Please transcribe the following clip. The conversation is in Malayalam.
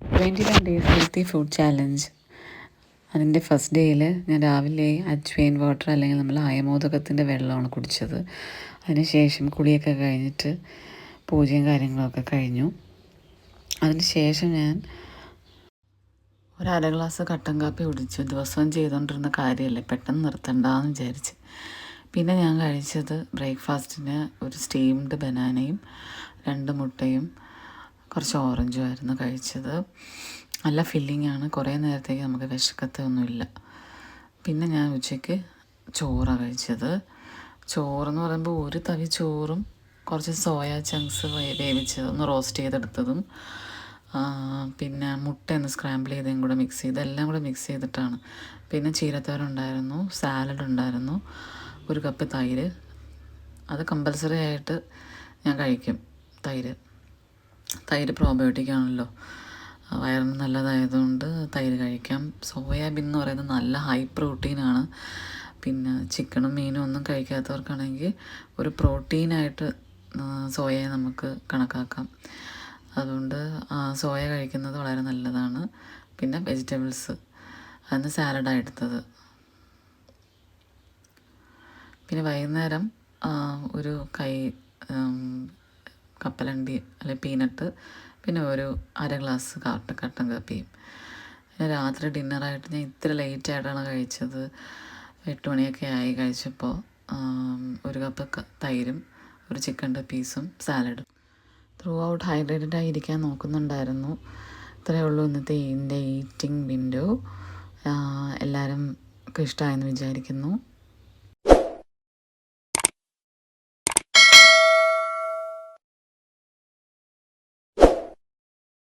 21 ഡേയ്സ് ഹെൽത്തി ഫുഡ് ചാലഞ്ച്. അതിൻ്റെ ഫസ്റ്റ് ഡേയിൽ ഞാൻ രാവിലെ അജ്വൈൻ വാട്ടർ അല്ലെങ്കിൽ നമ്മൾ അയമോദകത്തിൻ്റെ വെള്ളമാണ് കുടിച്ചത്. അതിനുശേഷം കുളിയൊക്കെ കഴിഞ്ഞിട്ട് പൂജയും കാര്യങ്ങളൊക്കെ കഴിഞ്ഞു. അതിനുശേഷം ഞാൻ ഒരു ഗ്ലാസ് കട്ടൻ കാപ്പി കുടിച്ചു. ദിവസവും ചെയ്തുകൊണ്ടിരുന്ന കാര്യമല്ലേ, പെട്ടെന്ന് നിർത്തണ്ടെന്ന് വിചാരിച്ച്. പിന്നെ ഞാൻ കഴിച്ചത് ബ്രേക്ക്ഫാസ്റ്റിന് ഒരു സ്റ്റീംഡ് ബനാനയും 2 മുട്ടയും കുറച്ച് ഓറഞ്ചും ആയിരുന്നു കഴിച്ചത്. നല്ല ഫില്ലിംഗ് ആണ്, കുറേ നേരത്തേക്ക് നമുക്ക് വിശക്കത്തൊന്നുമില്ല. പിന്നെ ഞാൻ ഉച്ചയ്ക്ക് ചോറാണ് കഴിച്ചത്. ചോറെന്ന് പറയുമ്പോൾ ഒരു തവി ചോറും കുറച്ച് സോയ ചങ്ക്സ് വേവിച്ചത് ഒന്ന് റോസ്റ്റ് ചെയ്തെടുത്തതും പിന്നെ മുട്ട ഒന്ന് സ്ക്രാമ്പിൾ ചെയ്തതും കൂടെ മിക്സ് ചെയ്ത് എല്ലാം കൂടെ മിക്സ് ചെയ്തിട്ടാണ്. പിന്നെ ചീരത്തോരൻ ഉണ്ടായിരുന്നു, സാലഡ് ഉണ്ടായിരുന്നു, 1 കപ്പ് തൈര്. അത് കമ്പൽസറി ആയിട്ട് ഞാൻ കഴിക്കും. തൈര് പ്രോബയോട്ടിക് ആണല്ലോ, വയറിന് നല്ലതായതുകൊണ്ട് തൈര് കഴിക്കാം. സോയാബീൻ എന്ന് പറയുന്നത് നല്ല ഹൈ പ്രോട്ടീനാണ്. പിന്നെ ചിക്കനും മീനും ഒന്നും കഴിക്കാത്തവർക്കാണെങ്കിൽ ഒരു പ്രോട്ടീനായിട്ട് സോയയെ നമുക്ക് കണക്കാക്കാം. അതുകൊണ്ട് സോയ കഴിക്കുന്നത് വളരെ നല്ലതാണ്. പിന്നെ വെജിറ്റബിൾസ്, അതിന് സാലഡാണ് എടുത്തത്. പിന്നെ വൈകുന്നേരം ഒരു കപ്പലണ്ടി അല്ലെങ്കിൽ പീനട്ട്, പിന്നെ ഒരു ഗ്ലാസ് കട്ടൻ കാപ്പിയും. പിന്നെ രാത്രി ഡിന്നറായിട്ട് ഞാൻ ഇത്ര ലേറ്റായിട്ടാണ് കഴിച്ചത്. 8 മണിയൊക്കെ ആയി കഴിച്ചപ്പോൾ. 1 കപ്പ് തൈരും 1 ചിക്കൻ്റെ പീസും സാലഡും. ത്രൂ ഔട്ട് ഹൈഡ്രേറ്റഡ് ആയിരിക്കാൻ നോക്കുന്നുണ്ടായിരുന്നു. ഇത്രയേ ഉള്ളൂ ഇന്നത്തെ എൻ്റെ ഈറ്റിംഗ് വിൻഡോ. എല്ലാവരും ഇഷ്ടമായെന്ന് വിചാരിക്കുന്നു.